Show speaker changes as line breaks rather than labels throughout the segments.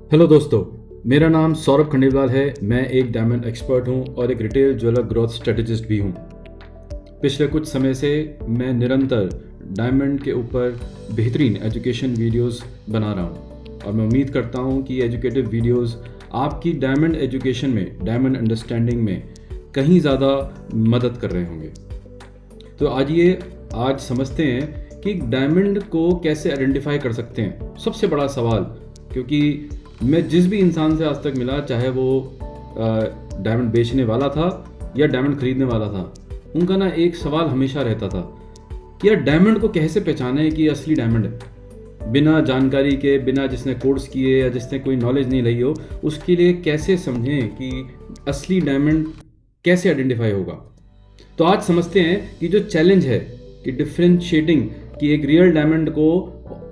Hello दोस्तों, मेरा नाम सौरभ खंडेलवाल है। मैं एक डायमंड एक्सपर्ट हूं और एक रिटेल ज्वेलर ग्रोथ स्ट्रेटेजिस्ट भी हूं। पिछले कुछ समय से मैं निरंतर डायमंड के ऊपर बेहतरीन एजुकेशन वीडियोस बना रहा हूं और मैं उम्मीद करता हूं कि एजुकेटिव वीडियोस आपकी डायमंड एजुकेशन में, डायमंड अंडरस्टैंडिंग में कहीं ज़्यादा मदद कर रहे होंगे। तो आज समझते हैं कि डायमंड को कैसे आइडेंटिफाई कर सकते हैं। सबसे बड़ा सवाल, क्योंकि मैं जिस भी इंसान से आज तक मिला, चाहे वो डायमंड बेचने वाला था या डायमंड खरीदने वाला था, उनका ना एक सवाल हमेशा रहता था कि यार डायमंड को कैसे पहचाने कि असली डायमंड है। बिना जानकारी के, बिना जिसने कोर्स किए या जिसने कोई नॉलेज नहीं ली हो, उसके लिए कैसे समझें कि असली डायमंड कैसे आइडेंटिफाई होगा। तो आज समझते हैं कि जो चैलेंज है कि डिफ्रेंशिएटिंग कि एक रियल डायमंड को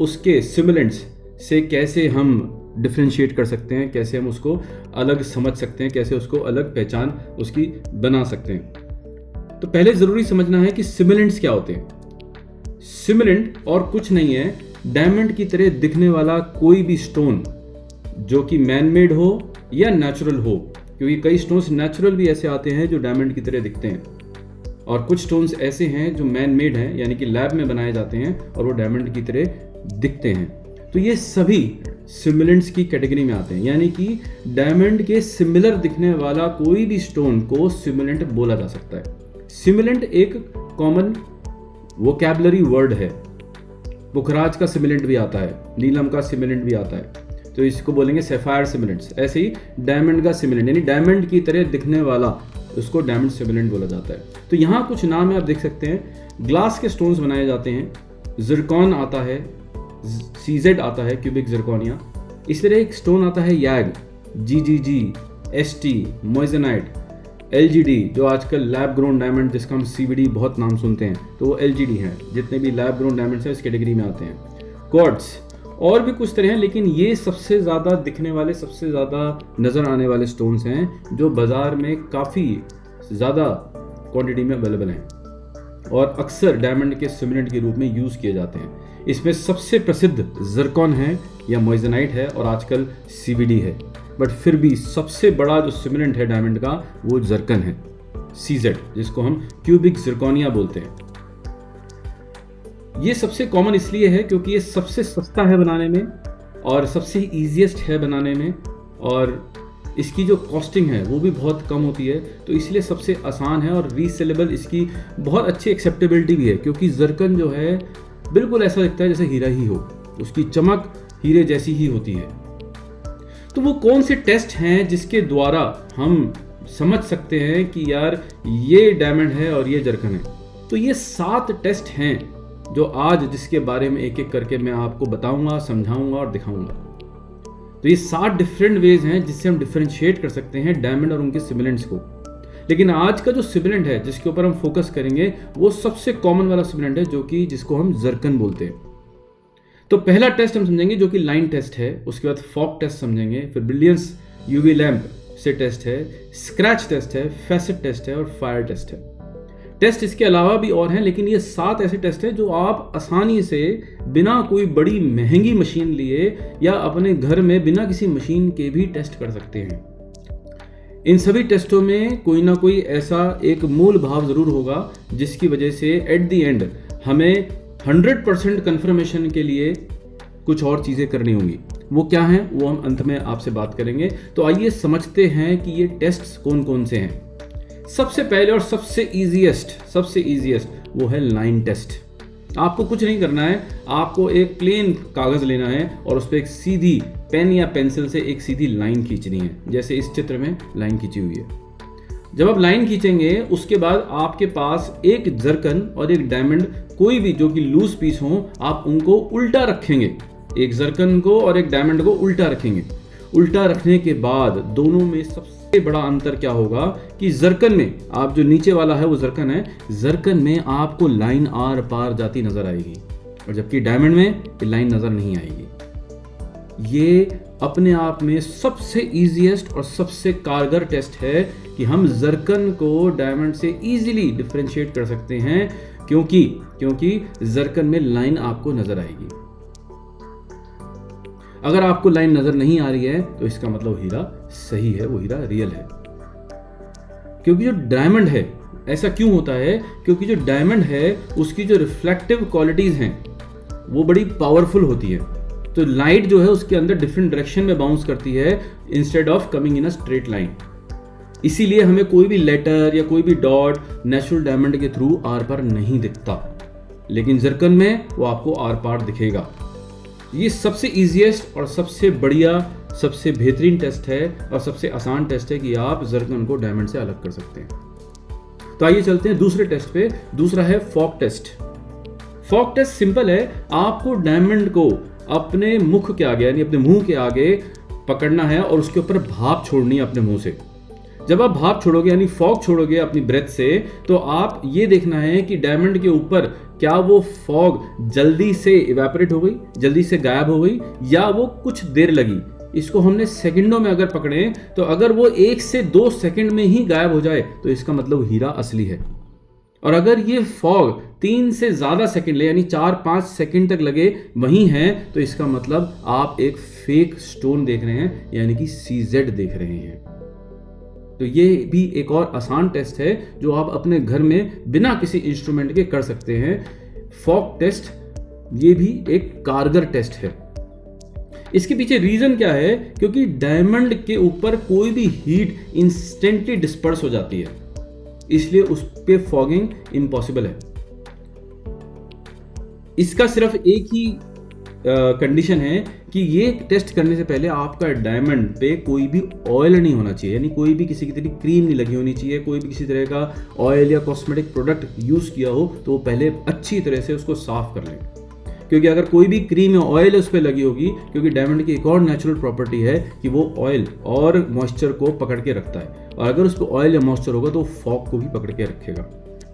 उसके सिमिलेंट्स से कैसे हम डिफ्रेंशिएट कर सकते हैं, कैसे हम उसको अलग समझ सकते हैं, कैसे उसको अलग पहचान उसकी बना सकते हैं। तो पहले ज़रूरी समझना है कि सिमिलेंट्स क्या होते हैं। सिमिलेंट और कुछ नहीं है, डायमंड की तरह दिखने वाला कोई भी स्टोन जो कि मैन मेड हो या नेचुरल हो, क्योंकि कई स्टोन्स नेचुरल भी ऐसे आते हैं जो डायमंड की तरह दिखते हैं, और कुछ स्टोन्स ऐसे हैं जो मैन मेड हैं, यानी कि लैब में बनाए जाते हैं और वो डायमंड की तरह दिखते हैं। तो ये सभी सिमिलेंट्स की कैटेगरी में आते हैं, यानी कि डायमंड के सिमिलर दिखने वाला कोई भी स्टोन को सिमिलेंट बोला जा सकता है। सिमिलेंट एक कॉमन वोकैबुलरी वर्ड है। पुखराज का सिमिलेंट भी आता है, नीलम का सिमिलेंट भी आता है, तो इसको बोलेंगे सैफायर सिमिलेंट्स। ऐसे ही डायमंड का सिमिलेंट, यानी डायमंड की तरह दिखने वाला, उसको डायमंड सिमिलेंट बोला जाता है। तो यहाँ कुछ नाम है, आप देख सकते हैं। ग्लास के स्टोन्स बनाए जाते हैं, जिरकॉन आता है, CZ आता है, क्यूबिक जिरकोनिया। इस तरह एक स्टोन आता है याग, GGG, ST, मोइजेनाइट, LGD, जो आजकल लैब ग्रोन डायमंड, जिसका हम CVD बहुत नाम सुनते हैं, तो वो LGD है। जितने भी लैब ग्रोन डायमंड्स हैं इस कैटेगरी में आते हैं। क्वार्ट्ज और भी कुछ तरह हैं, लेकिन ये सबसे ज़्यादा दिखने वाले, सबसे ज़्यादा नज़र आने वाले स्टोन्स हैं जो बाज़ार में काफ़ी ज़्यादा क्वांटिटी में अवेलेबल हैं और अक्सर डायमंड के सिमिलेंट के रूप में यूज़ किए जाते हैं। इसमें सबसे प्रसिद्ध जिरकॉन है या मोइजेनाइट है और आजकल CVD है, बट फिर भी सबसे बड़ा जो सिमिलेंट है डायमंड का वो जिरकन है, CZ, जिसको हम क्यूबिक जिरकोनिया बोलते हैं। ये सबसे कॉमन इसलिए है क्योंकि ये सबसे सस्ता है बनाने में और सबसे ईजीएस्ट है बनाने में, और इसकी जो कॉस्टिंग है वो भी बहुत कम होती है, तो इसलिए सबसे आसान है और रीसेलेबल। इसकी बहुत अच्छी एक्सेप्टेबिलिटी भी है, क्योंकि जिरकन जो है बिल्कुल ऐसा दिखता है जैसे हीरा ही हो, उसकी चमक हीरे जैसी ही होती है। तो वो कौन से टेस्ट हैं जिसके द्वारा हम समझ सकते हैं कि यार ये डायमंड है और ये जिरकन है? तो ये 7 टेस्ट हैं जो आज, जिसके बारे में एक एक करके मैं आपको बताऊंगा, समझाऊंगा और दिखाऊंगा। तो ये 7 डिफरेंट वेज हैं जिससे हम डिफरेंशिएट कर सकते हैं डायमंड और उनके सिमिलेंट्स को। लेकिन आज का जो सिमिलेंट है जिसके ऊपर हम फोकस करेंगे, वो सबसे कॉमन वाला सिमिलेंट है, जो कि जिसको हम जिरकन बोलते हैं। तो पहला टेस्ट हम समझेंगे जो कि लाइन टेस्ट है, उसके बाद फॉग टेस्ट समझेंगे, फिर ब्रिलियंस UV लैंप से टेस्ट है, स्क्रैच टेस्ट है, फैसेट टेस्ट है और फायर टेस्ट है। टेस्ट इसके अलावा भी और हैं, लेकिन ये 7 ऐसे टेस्ट हैं जो आप आसानी से बिना कोई बड़ी महंगी मशीन लिए या अपने घर में बिना किसी मशीन के भी टेस्ट कर सकते हैं। इन सभी टेस्टों में कोई ना कोई ऐसा एक मूल भाव ज़रूर होगा जिसकी वजह से एट द एंड हमें 100% कन्फर्मेशन के लिए कुछ और चीज़ें करनी होंगी। वो क्या हैं वो हम अंत में आपसे बात करेंगे। तो आइए समझते हैं कि ये टेस्ट्स कौन कौन से हैं। सबसे पहले और सबसे इजीएस्ट वो है लाइन टेस्ट। आपको कुछ नहीं करना है, आपको एक प्लेन कागज़ लेना है और उस पर एक सीधी पेन या पेंसिल से एक सीधी लाइन खींचनी है, जैसे इस चित्र में लाइन खींची हुई है। जब आप लाइन खींचेंगे उसके बाद आपके पास एक जिरकन और एक डायमंड, कोई भी जो कि लूज पीस हो, आप उनको उल्टा रखेंगे। एक जिरकन को और एक डायमंड को उल्टा रखेंगे। उल्टा रखने के बाद दोनों में सबसे बड़ा अंतर क्या होगा कि जिरकन में, आप जो नीचे वाला है वो जिरकन है, जिरकन में आपको लाइन आर पार जाती नजर आएगी, और जबकि डायमंड में ये लाइन नजर नहीं आएगी। ये अपने आप में सबसे इजीएस्ट और सबसे कारगर टेस्ट है कि हम जिरकन को डायमंड से इजीली डिफरेंशिएट कर सकते हैं, क्योंकि जिरकन में लाइन आपको नजर आएगी। अगर आपको लाइन नजर नहीं आ रही है तो इसका मतलब हीरा सही है, वो हीरा रियल है। क्योंकि जो डायमंड है, ऐसा क्यों होता है? क्योंकि जो डायमंड है उसकी जो रिफ्लेक्टिव क्वालिटीज हैं वो बड़ी पावरफुल होती है। तो लाइट जो है उसके अंदर डिफरेंट डायरेक्शन में बाउंस करती है instead of coming in a straight line. इसीलिए हमें कोई भी लेटर या कोई भी डॉट नेचुरल डायमंड के थ्रू आर पार नहीं दिखता, लेकिन जरकन में वो आपको आर पार दिखेगा। ये सबसे इजीएस्ट और सबसे बढ़िया, सबसे बेहतरीन टेस्ट है और सबसे आसान टेस्ट है कि आप जरकन को डायमंड से अलग कर सकते हैं। तो आइए चलते हैं दूसरे टेस्ट पे। दूसरा है fog test. Fog test simple है, आपको डायमंड को अपने मुख के आगे यानी अपने मुंह के आगे पकड़ना है और उसके ऊपर भाप छोड़नी है अपने मुंह से। जब आप भाप छोड़ोगे यानी फॉग छोड़ोगे अपनी ब्रेथ से, तो आप ये देखना है कि डायमंड के ऊपर क्या वो फॉग जल्दी से इवेपोरेट हो गई, जल्दी से गायब हो गई, या वो कुछ देर लगी। इसको हमने सेकंडों में अगर पकड़े तो अगर वो 1 से 2 सेकंड में ही गायब हो जाए तो इसका मतलब हीरा असली है। और अगर ये फॉग 3 से ज़्यादा सेकंड ले यानी 4-5 सेकंड तक लगे वहीं है तो इसका मतलब आप एक फेक स्टोन देख रहे हैं यानी कि CZ देख रहे हैं। तो ये भी एक और आसान टेस्ट है जो आप अपने घर में बिना किसी इंस्ट्रूमेंट के कर सकते हैं। फॉग टेस्ट ये भी एक कारगर टेस्ट है। इसके पीछे रीजन क्या है? क्योंकि डायमंड के ऊपर कोई भी हीट इंस्टेंटली डिस्पर्स हो जाती है, इसलिए उस पे फॉगिंग इम्पॉसिबल है। इसका सिर्फ एक ही कंडीशन है कि ये टेस्ट करने से पहले आपका डायमंड पे कोई भी ऑयल नहीं होना चाहिए, यानी कोई भी किसी की तरह क्रीम नहीं लगी होनी चाहिए, कोई भी किसी तरह का ऑयल या कॉस्मेटिक प्रोडक्ट यूज़ किया हो तो वो पहले अच्छी तरह से उसको साफ कर लें। क्योंकि अगर कोई भी क्रीम या ऑयल उस पर लगी होगी, क्योंकि डायमंड की एक और नेचुरल प्रॉपर्टी है कि वो ऑयल और मॉइस्चर को पकड़ के रखता है, और अगर उस पर ऑयल या मॉइस्चर होगा तो फॉग को भी पकड़ के रखेगा।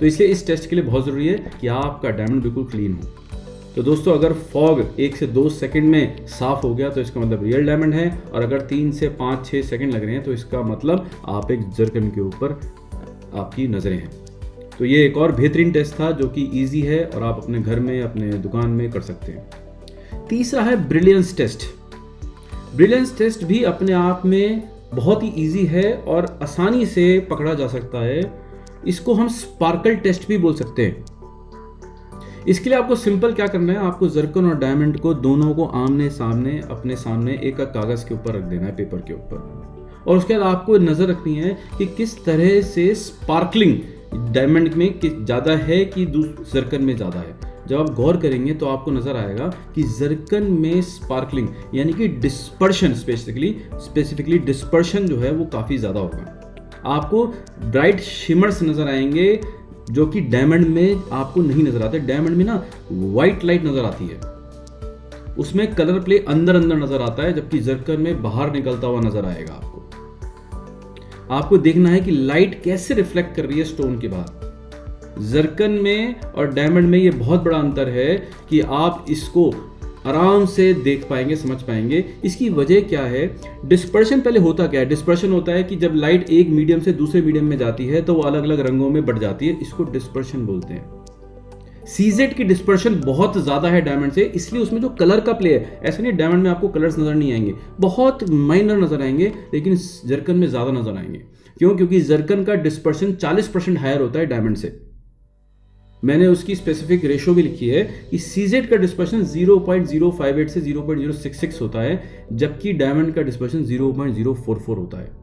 तो इसलिए इस टेस्ट के लिए बहुत ज़रूरी है कि आपका डायमंड बिल्कुल क्लीन हो। तो दोस्तों, अगर फॉग 1 से 2 सेकंड में साफ हो गया तो इसका मतलब रियल डायमंड है, और अगर 3 से 5-6 सेकंड लग रहे हैं तो इसका मतलब आप एक जरकन के ऊपर आपकी नज़रें हैं। तो ये एक और बेहतरीन टेस्ट था जो कि इजी है और आप अपने घर में, अपने दुकान में कर सकते हैं। तीसरा है ब्रिलियंस टेस्ट। ब्रिलियंस टेस्ट भी अपने आप में बहुत ही इजी है और आसानी से पकड़ा जा सकता है। इसको हम स्पार्कल टेस्ट भी बोल सकते हैं। इसके लिए आपको सिंपल क्या करना है, आपको जरकन और डायमंड को दोनों को आमने सामने अपने सामने एक कागज के ऊपर रख देना है, पेपर के ऊपर, और उसके बाद आपको नजर रखनी है कि किस तरह से स्पार्कलिंग डायमंड में ज़्यादा है कि जरकन में ज़्यादा है। जब आप गौर करेंगे तो आपको नजर आएगा कि जरकन में स्पार्कलिंग यानी कि डिस्पर्शन, स्पेसिफिकली डिस्पर्शन जो है वो काफ़ी ज़्यादा होगा। आपको ब्राइट शिमर्स नजर आएंगे जो कि डायमंड में आपको नहीं नजर आते। डायमंड में ना वाइट लाइट नजर आती है, उसमें कलर प्ले अंदर अंदर नजर आता है, जबकि जरकन में बाहर निकलता हुआ नजर आएगा। आपको देखना है कि लाइट कैसे रिफ्लेक्ट कर रही है स्टोन के बाहर। जरकन में और डायमंड में ये बहुत बड़ा अंतर है कि आप इसको आराम से देख पाएंगे, समझ पाएंगे। इसकी वजह क्या है? डिस्पर्शन पहले होता क्या है? डिस्पर्शन होता है कि जब लाइट एक मीडियम से दूसरे मीडियम में जाती है तो वो अलग अलग रंगों में बढ़ जाती है, इसको डिस्पर्शन बोलते हैं। CZ की डिस्पर्शन बहुत ज्यादा है डायमंड से, इसलिए उसमें जो कलर का प्ले है, ऐसा नहीं डायमंड में आपको कलर्स नजर नहीं आएंगे, बहुत माइनर नजर आएंगे, लेकिन जरकन में ज्यादा नजर आएंगे। क्यों? क्योंकि जरकन का डिस्पर्शन 40% हायर होता है डायमंड से। मैंने उसकी स्पेसिफिक रेशो भी लिखी है कि CZ का डिस्पर्शन 0.058 से 0.066 होता है, जबकि डायमंड का डिस्पर्शन 0.044 होता है।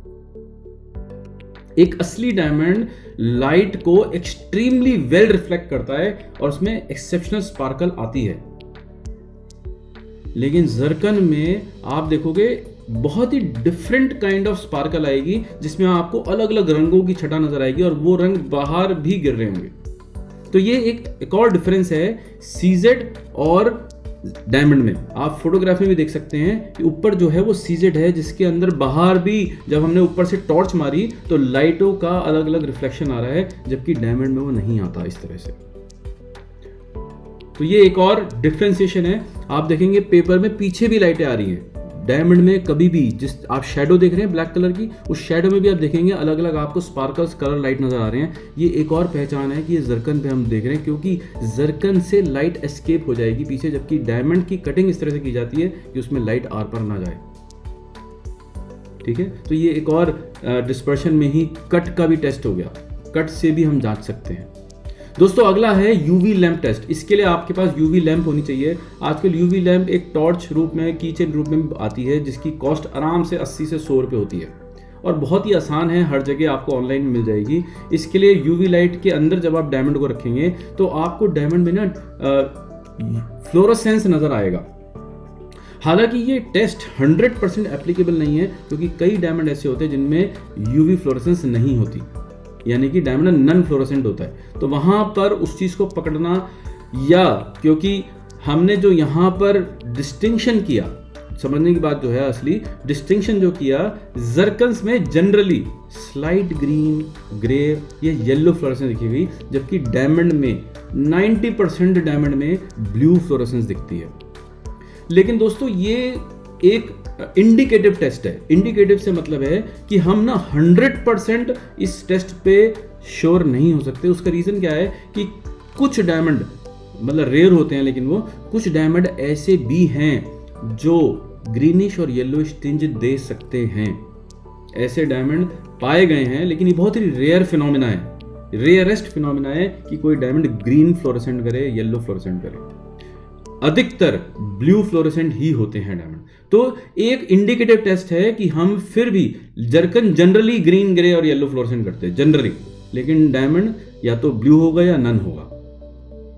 एक असली डायमंड लाइट को एक्सट्रीमली वेल रिफ्लेक्ट करता है और उसमें एक्सेप्शनल स्पार्कल आती है, लेकिन जरकन में आप देखोगे बहुत ही डिफरेंट काइंड ऑफ स्पार्कल आएगी, जिसमें आपको अलग अलग रंगों की छटा नजर आएगी और वो रंग बाहर भी गिर रहे होंगे। तो ये एक और डिफरेंस है CZ और डायमंड में। आप फोटोग्राफी में देख सकते हैं कि ऊपर जो है वो CZ है, जिसके अंदर बाहर भी जब हमने ऊपर से टॉर्च मारी तो लाइटों का अलग अलग रिफ्लेक्शन आ रहा है, जबकि डायमंड में वो नहीं आता इस तरह से। तो ये एक और डिफरेंशिएशन है। आप देखेंगे पेपर में पीछे भी लाइटें आ रही हैं, डायमंड में कभी भी जिस आप शेडो देख रहे हैं ब्लैक कलर की, उस शेडो में भी आप देखेंगे अलग अलग आपको स्पार्कल्स कलर लाइट नजर आ रहे हैं। ये एक और पहचान है कि ये जरकन पे हम देख रहे हैं, क्योंकि जरकन से लाइट एस्केप हो जाएगी पीछे, जबकि डायमंड की कटिंग इस तरह से की जाती है कि उसमें लाइट आर पार ना जाए। ठीक है, तो ये एक और डिस्पर्शन में ही कट का भी टेस्ट हो गया, कट से भी हम जांच सकते हैं। दोस्तों अगला है यूवी लैंप टेस्ट। इसके लिए आपके पास यूवी लैंप होनी चाहिए। आजकल यूवी लैंप एक टॉर्च रूप में, कीचेन रूप में आती है, जिसकी कॉस्ट आराम से 80 से 100 रुपये होती है और बहुत ही आसान है, हर जगह आपको ऑनलाइन मिल जाएगी। इसके लिए यूवी लाइट के अंदर जब आप डायमंड को रखेंगे तो आपको डायमंड में ना फ्लोरोसेंस नज़र आएगा। हालांकि ये टेस्ट 100% एप्लीकेबल नहीं है, क्योंकि कई डायमंड ऐसे होते हैं जिनमें यूवी फ्लोरोसेंस नहीं होती, यानी कि डायमंड नॉन फ्लोरोसेंट होता है। तो वहाँ पर उस चीज़ को पकड़ना, या क्योंकि हमने जो यहाँ पर डिस्टिंक्शन किया, समझने की बात जो है, असली डिस्टिंक्शन जो किया, जरकन्स में जनरली स्लाइट ग्रीन, ग्रे या येलो फ्लोरोसेंस दिखी हुई, जबकि डायमंड में 90% डायमंड में ब्लू फ्लोरोसेंस दिखती है। लेकिन दोस्तों ये एक इंडिकेटिव टेस्ट है। इंडिकेटिव से मतलब है कि हम ना 100% इस टेस्ट पे श्योर नहीं हो सकते। उसका रीज़न क्या है कि कुछ डायमंड मतलब रेयर होते हैं, लेकिन वो कुछ डायमंड ऐसे भी हैं जो ग्रीनिश और येलोइश टिंज दे सकते हैं। ऐसे डायमंड पाए गए हैं, लेकिन ये बहुत ही रेयर फिनोमिना है, रेयरेस्ट फिनोमिना है कि कोई डायमंड ग्रीन फ्लोरोसेंट करे, येलो फ्लोरोसेंट करे। अधिकतर ब्लू फ्लोरोसेंट ही होते हैं डायमंड। तो एक इंडिकेटिव टेस्ट है कि हम फिर भी जरकन जनरली ग्रीन, ग्रे और येलो फ्लोरोसेंट करते हैं जनरली, लेकिन डायमंड या तो ब्लू होगा या नन होगा,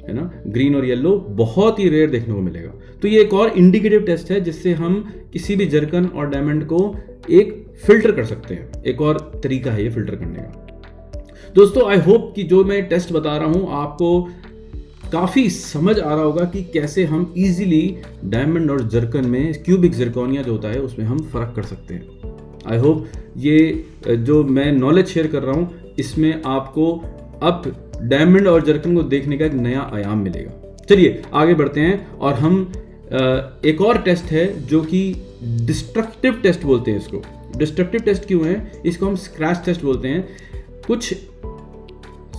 है ना। ग्रीन और येलो बहुत ही रेयर देखने को मिलेगा। तो ये एक और इंडिकेटिव टेस्ट है जिससे हम किसी भी जरकन और डायमंड को एक फिल्टर कर सकते हैं। एक और तरीका है ये फिल्टर करने का। दोस्तों आई होप कि जो मैं टेस्ट बता रहा हूं आपको काफ़ी समझ आ रहा होगा कि कैसे हम इजीली डायमंड और जरकन में क्यूबिक जिरकोनिया जो होता है उसमें हम फ़र्क कर सकते हैं। आई होप ये जो मैं नॉलेज शेयर कर रहा हूँ इसमें आपको अब डायमंड और जरकन को देखने का एक नया आयाम मिलेगा। चलिए आगे बढ़ते हैं और हम एक और टेस्ट है जो कि डिस्ट्रक्टिव टेस्ट बोलते हैं इसको। डिस्ट्रक्टिव टेस्ट क्यों है? इसको हम स्क्रैच टेस्ट बोलते हैं। कुछ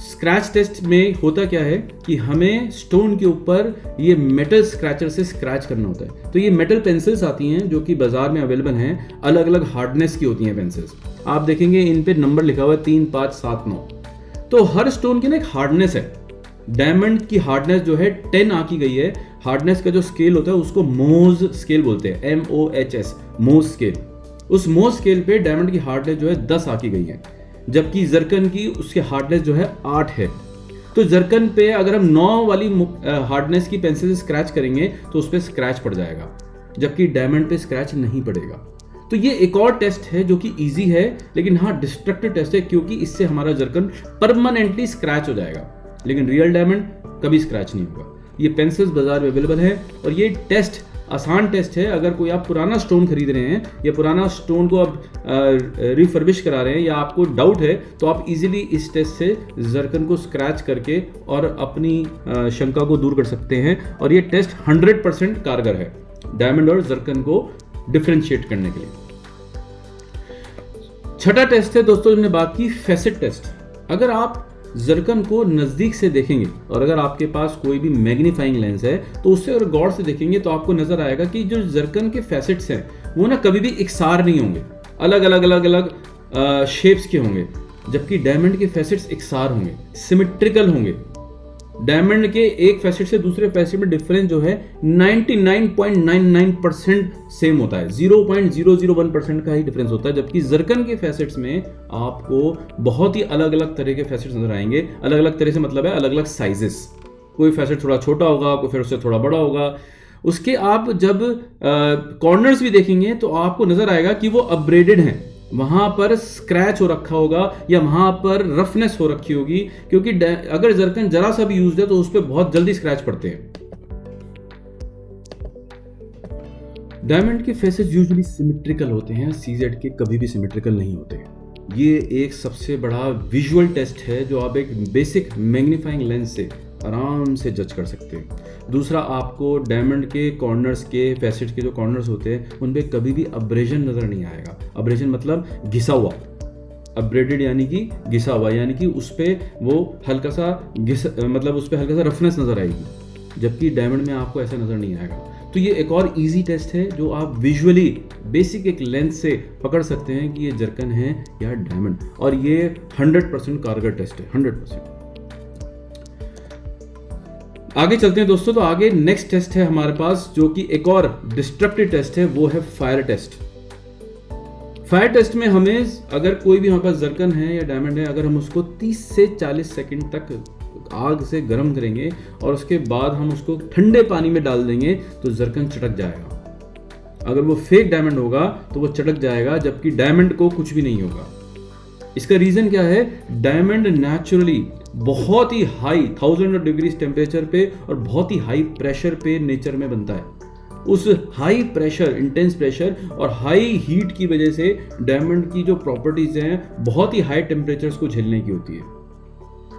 स्क्रैच टेस्ट में होता क्या है कि हमें स्टोन के ऊपर ये मेटल स्क्रैचर से स्क्रैच करना होता है। तो ये मेटल पेंसिल्स आती हैं जो कि बाजार में अवेलेबल हैं, अलग अलग हार्डनेस की होती हैं पेंसिल्स। आप देखेंगे इन पे नंबर लिखा हुआ है 3, 5, 7, 9। तो हर स्टोन की ना एक हार्डनेस है। डायमंड की हार्डनेस जो है 10 आंकी गई है। हार्डनेस का जो स्केल होता है उसको मोज स्केल बोलते हैं, MOHS, मोज स्केल। उस मोज स्केल पे डायमंड की हार्डनेस जो है 10 आंकी गई है, जबकि जरकन की उसकी हार्डनेस जो है 8 है। तो जरकन पे अगर हम 9 वाली हार्डनेस की पेंसिल से स्क्रैच करेंगे तो उस पर स्क्रैच पड़ जाएगा, जबकि डायमंड पे स्क्रैच नहीं पड़ेगा। तो ये एक और टेस्ट है जो कि इजी है, लेकिन हाँ डिस्ट्रक्टिव टेस्ट है, क्योंकि इससे हमारा जरकन परमानेंटली स्क्रैच हो जाएगा, लेकिन रियल डायमंड कभी स्क्रैच नहीं होगा। ये पेंसिल्स बाजार में अवेलेबल है और ये टेस्ट आसान टेस्ट है। अगर कोई आप पुराना स्टोन खरीद रहे हैं या पुराना स्टोन को आप रिफर्बिश करा रहे हैं या आपको डाउट है, तो आप इजीली इस टेस्ट से जरकन को स्क्रैच करके और अपनी शंका को दूर कर सकते हैं। और ये टेस्ट 100% कारगर है डायमंड और जरकन को डिफरेंशिएट करने के लिए। छठा टेस्ट है दोस्तों, हमने बात की फैसेट टेस्ट। अगर आप जरकन को नज़दीक से देखेंगे और अगर आपके पास कोई भी मैग्नीफाइंग लेंस है तो उससे अगर गौर से देखेंगे तो आपको नजर आएगा कि जो जरकन के फैसेट्स हैं वो ना कभी भी एकसार नहीं होंगे, अलग अलग शेप्स के होंगे, जबकि डायमंड के फैसेट्स एकसार होंगे, सिमेट्रिकल होंगे। डायमंड के एक फैसेट से दूसरे फैसेट में डिफरेंस जो है 99.99% सेम होता है, 0.001% का ही डिफरेंस होता है, जबकि जरकन के फैसेट्स में आपको बहुत ही अलग अलग तरह के फैसेट्स नजर आएंगे। अलग अलग तरह से मतलब है अलग अलग साइजेस। कोई फैसेट थोड़ा छोटा होगा, कोई फिर उससे थोड़ा बड़ा होगा। उसके आप जब कॉर्नर्स भी देखेंगे तो आपको नजर आएगा कि वो अपग्रेडेड हैं, वहां पर स्क्रैच हो रखा होगा या वहां पर रफनेस हो रखी होगी, क्योंकि अगर जरकन जरा सा भी यूज है तो उस पर बहुत जल्दी स्क्रैच पड़ते हैं। डायमंड के फेसेस यूजुअली सिमेट्रिकल होते हैं, CZ के कभी भी सिमेट्रिकल नहीं होते। ये एक सबसे बड़ा विजुअल टेस्ट है जो आप एक बेसिक मैग्नीफाइंग लेंस से आराम से जज कर सकते हैं। दूसरा, आपको डायमंड के कॉर्नर्स के फैसेट के जो कॉर्नर्स होते हैं उन पे कभी भी अब्रेजन नज़र नहीं आएगा। अब्रेजन मतलब घिसा हुआ, अब्रेडेड यानी कि घिसा हुआ, यानी कि उस पर वो हल्का सा मतलब उस पर हल्का सा रफनेस नज़र आएगी, जबकि डायमंड में आपको ऐसा नज़र नहीं आएगा। तो ये एक और इजी टेस्ट है जो आप विजुअली बेसिक एक लेंस से पकड़ सकते हैं कि ये जर्कन है या डायमंड, और ये 100% कारगर टेस्ट है, 100%। आगे चलते हैं दोस्तों। तो आगे नेक्स्ट टेस्ट है हमारे पास जो कि एक और डिस्ट्रक्टिव टेस्ट है, वो है फायर टेस्ट। फायर टेस्ट में हमें अगर कोई भी हमारे पास जर्कन है या डायमंड है, अगर हम उसको 30 से 40 सेकंड तक आग से गर्म करेंगे और उसके बाद हम उसको ठंडे पानी में डाल देंगे तो जर्कन चटक जाएगा। अगर वो फेक डायमंड होगा तो वो चटक जाएगा, जबकि डायमंड को कुछ भी नहीं होगा। इसका रीजन क्या है? डायमंड नेचुरली बहुत ही हाई 1000 डिग्री टेम्परेचर पे और बहुत ही हाई प्रेशर पे नेचर में बनता है। उस हाई प्रेशर, इंटेंस प्रेशर और हाई हीट की वजह से डायमंड की जो प्रॉपर्टीज हैं बहुत ही हाई टेम्परेचर्स को झेलने की होती है।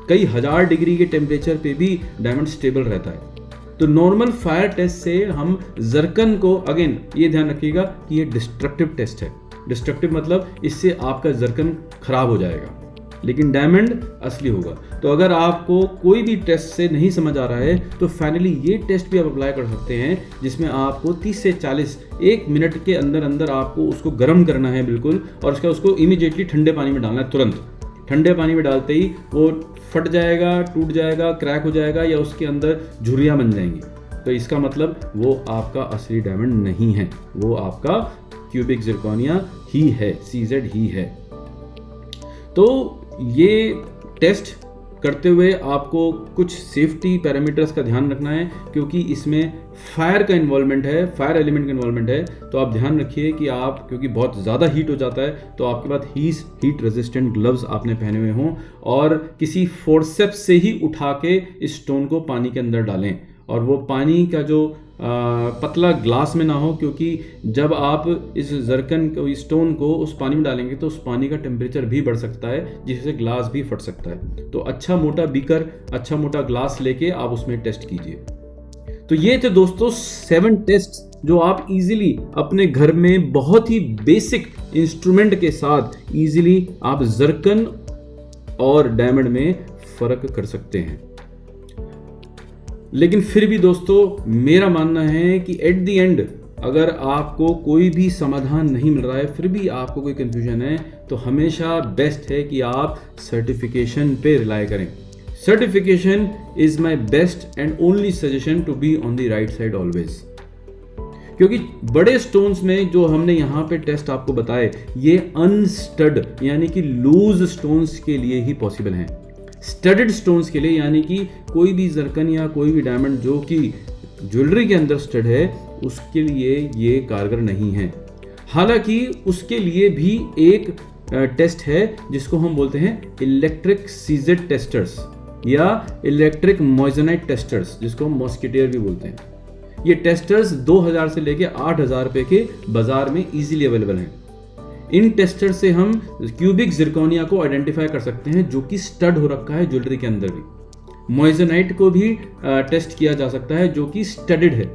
कई 1000 डिग्री के टेम्परेचर पे भी डायमंड स्टेबल रहता है। तो नॉर्मल फायर टेस्ट से हम जर्कन को, अगेन ये ध्यान रखिएगा कि ये डिस्ट्रक्टिव टेस्ट है। डिस्ट्रक्टिव मतलब इससे आपका जर्कन खराब हो जाएगा, लेकिन डायमंड असली होगा। तो अगर आपको कोई भी टेस्ट से नहीं समझ आ रहा है तो फाइनली ये टेस्ट भी आप अप्लाई कर सकते हैं, जिसमें आपको 30 से 40 1 मिनट के अंदर अंदर आपको उसको गर्म करना है बिल्कुल, और उसको इमीडिएटली ठंडे पानी में डालना है। तुरंत ठंडे पानी में डालते ही वो फट जाएगा, टूट जाएगा, क्रैक हो जाएगा या उसके अंदर झुर्रियाँ बन जाएंगी। तो इसका मतलब वो आपका असली डायमंड नहीं है, वो आपका क्यूबिक जिरकोनिया ही है, CZ ही है। तो ये टेस्ट करते हुए आपको कुछ सेफ्टी पैरामीटर्स का ध्यान रखना है, क्योंकि इसमें फायर का इन्वॉल्वमेंट है, फायर एलिमेंट का इन्वॉल्वमेंट है। तो आप ध्यान रखिए कि आप, क्योंकि बहुत ज़्यादा हीट हो जाता है, तो आपके पास हीट रेजिस्टेंट ग्लव्स आपने पहने हुए हों और किसी फोर्सेप्स से ही उठा के इस स्टोन को पानी के अंदर डालें, और वो पानी का जो पतला ग्लास में ना हो, क्योंकि जब आप इस जर्कन को, इस स्टोन को उस पानी में डालेंगे तो उस पानी का टेम्परेचर भी बढ़ सकता है, जिससे ग्लास भी फट सकता है। तो अच्छा मोटा बीकर, अच्छा मोटा ग्लास लेके आप उसमें टेस्ट कीजिए। तो ये थे दोस्तों 7 टेस्ट जो आप इजीली अपने घर में बहुत ही बेसिक इंस्ट्रूमेंट के साथ इजीली आप जर्कन और डायमंड में फर्क कर सकते हैं। लेकिन फिर भी दोस्तों मेरा मानना है कि एट द एंड अगर आपको कोई भी समाधान नहीं मिल रहा है, फिर भी आपको कोई कंफ्यूजन है, तो हमेशा बेस्ट है कि आप सर्टिफिकेशन पे रिलाई करें। Certification is my best and only suggestion to be on the right side always. क्योंकि बड़े स्टोन्स में जो हमने यहाँ पे टेस्ट आपको बताए, ये अनस्टड यानी कि लूज स्टोन्स के लिए ही पॉसिबल हैं। स्टडेड स्टोन्स के लिए, यानी कि कोई भी जर्कन या कोई भी डायमंड जो कि ज्वेलरी के अंदर स्टड है, उसके लिए ये कारगर नहीं है। हालांकि उसके लिए भी एक टेस्ट है जिसको हम बोलते हैं इलेक्ट्रिक सीजेड टेस्टर्स या इलेक्ट्रिक मॉइजनाइट टेस्टर्स, जिसको हम मॉस्किटियर भी बोलते हैं। ये टेस्टर्स 2000 से लेके 8000 रुपए के बाजार में इजीली अवेलेबल हैं। इन टेस्टर से हम क्यूबिक जिरकोनिया को आइडेंटिफाई कर सकते हैं जो कि स्टड हो रखा है ज्वेलरी के अंदर भी। मॉइजनाइट को भी टेस्ट किया जा सकता है जो कि स्टडेड है।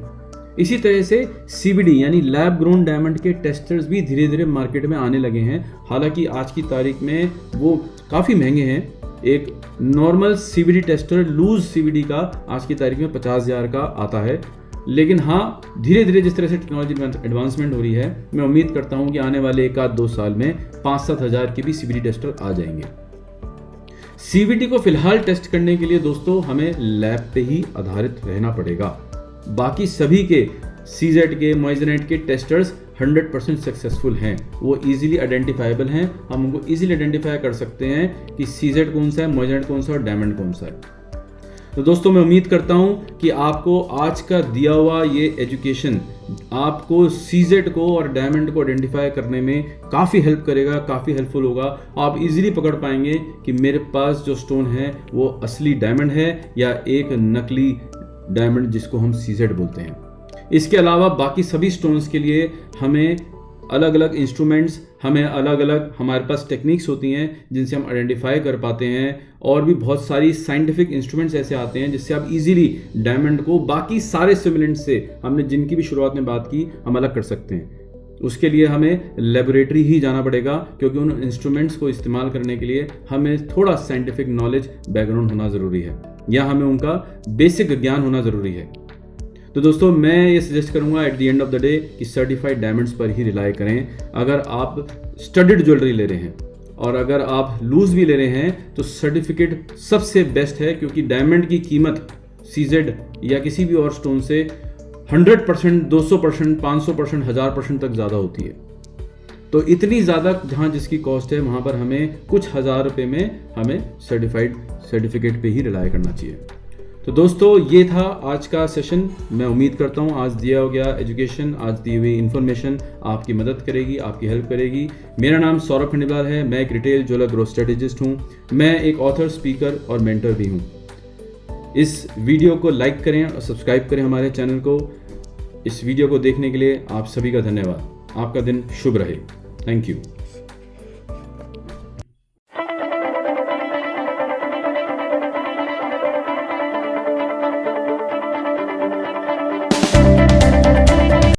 इसी तरह से CVD यानी लैब ग्रोन डायमंड के टेस्टर्स भी धीरे धीरे मार्केट में आने लगे हैं। हालांकि आज की तारीख में वो काफ़ी महंगे हैं। एक normal CVD tester, loose CVD का आज की तारीख में 50,000 का आता है। लेकिन हाँ, धीरे धीरे जिस तरह से टेक्नोलॉजी एडवांसमेंट हो रही है, मैं उम्मीद करता हूँ कि आने वाले 1-2 साल में 5-7 हज़ार के भी CVD टेस्टर आ जाएंगे। CVD को फिलहाल टेस्ट करने के लिए दोस्तों हमें लैब पे ही आधारित रहना पड़ेगा। बाकी सभी के CZ के, मॉइजनाइट के टेस्टर्स 100% सक्सेसफुल हैं, वो इजीली आइडेंटिफाइबल हैं। हम उनको इजीली आइडेंटिफाई कर सकते हैं कि CZ कौन सा है, मॉइजनाइट कौन सा और डायमंड कौन सा है। तो दोस्तों मैं उम्मीद करता हूं कि आपको आज का दिया हुआ ये एजुकेशन आपको CZ को और डायमंड को आइडेंटिफाई करने में काफ़ी हेल्प करेगा, काफ़ी हेल्पफुल होगा। आप इजीली पकड़ पाएंगे कि मेरे पास जो स्टोन है वो असली डायमंड है या एक नकली डायमंड जिसको हम CZ बोलते हैं। इसके अलावा बाकी सभी स्टोन्स के लिए हमें अलग अलग इंस्ट्रूमेंट्स, हमें अलग अलग हमारे पास टेक्निक्स होती हैं जिनसे हम आइडेंटिफाई कर पाते हैं, और भी बहुत सारी साइंटिफिक इंस्ट्रूमेंट्स ऐसे आते हैं जिससे आप इजीली डायमंड को बाकी सारे सिमुलेंट से, हमने जिनकी भी शुरुआत में बात की, हम अलग कर सकते हैं। उसके लिए हमें लेबोरेटरी ही जाना पड़ेगा, क्योंकि उन इंस्ट्रूमेंट्स को इस्तेमाल करने के लिए हमें थोड़ा साइंटिफिक नॉलेज बैकग्राउंड होना ज़रूरी है, या हमें उनका बेसिक ज्ञान होना ज़रूरी है। तो दोस्तों, मैं ये सजेस्ट करूंगा at the end of the day कि सर्टिफाइड डायमंड्स पर ही रिलाई करें। अगर आप स्टडीड ज्वेलरी ले रहे हैं और अगर आप लूज भी ले रहे हैं तो सर्टिफिकेट सबसे बेस्ट है, क्योंकि डायमंड की कीमत CZ या किसी भी और स्टोन से 100%, 200%, 500%, 1000% तक ज़्यादा होती है। तो इतनी ज़्यादा जहाँ जिसकी कॉस्ट है, वहाँ पर हमें कुछ हज़ार रुपये में हमें सर्टिफिकेट पे ही रिलाई करना चाहिए। तो दोस्तों, ये था आज का सेशन। मैं उम्मीद करता हूँ आज दिया गया एजुकेशन, आज दी हुई इन्फॉर्मेशन आपकी मदद करेगी, आपकी हेल्प करेगी। मेरा नाम सौरभ खंडेलवाल है, मैं एक रिटेल ज्वेलर ग्रोथ स्ट्रेटेजिस्ट हूँ। मैं एक ऑथर, स्पीकर और मेंटर भी हूँ। इस वीडियो को लाइक करें और सब्सक्राइब करें हमारे चैनल को। इस वीडियो को देखने के लिए आप सभी का धन्यवाद। आपका दिन शुभ रहे। Thank you.